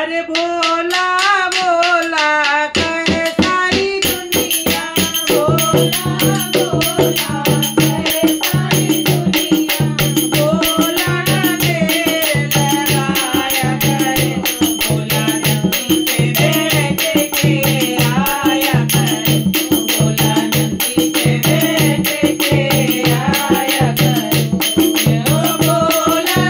अरे भोला भोला कहे सारी दुनिया, भोला भोला कहे सारी दुनिया, भोला देर लगाया करे, भोला नंदी पे बैठ के आया करे, भोला नंदी पे बैठ के आया करे। ओ भोला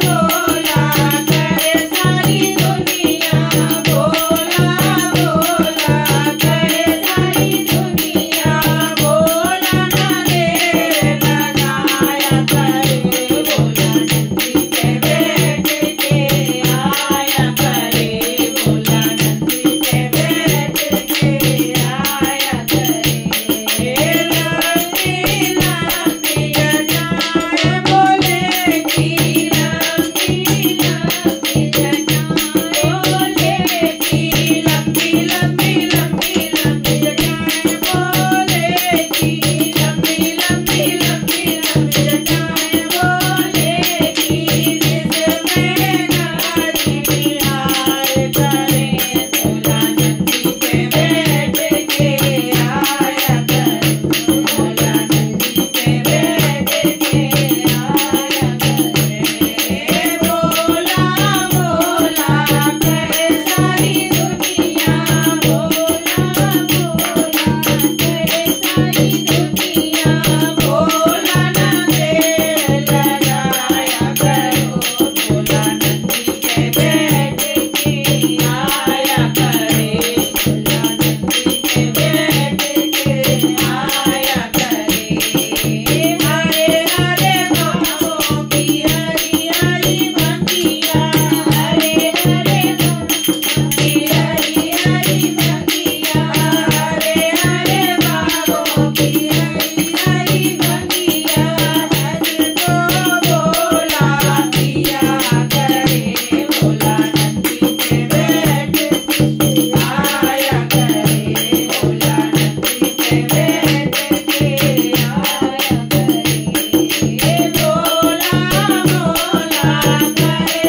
भोला कहे सारी दुनिया, भोला भोला कहे सारी दुनिया, भोला ना देर लगाया करे, भोला नंदी पे बैठ के आया करे, भोला नंदी पे बैठ के आया करे। लंबी लंबी जटाएं बोले की, लंबी लंबी जटाएं बोले की, लंबी लंबी लंबी लंबी जटाएं बोले की, लंबी लंबी लंबी लंबी जटाएं बोले की, जिसमें नारी निहार करे, भोला नंदी पे बैठ के आया करे, भोला नंदी पे बैठ के आया करे। भोला भोला कहे सारी दुनिया, भोला भोला कहे सारी दुनिया, भोला ना देर लगाया करो, भोला नंदी पे बैठ के आया करे, भोला नंदी पे बैठ के आया करे। हरे हरे बाबों की हरी हरी बंगिया, हरे हरे बाबों की हरी हरी बंगिया, हरे हरे बाबों की हरी हरी बंगिया, हर को भोला पिया करे, भोला नंदी पे बैठ के आया करे, भोला नंदी पे बैठ के आया करे। भोला भोला कहे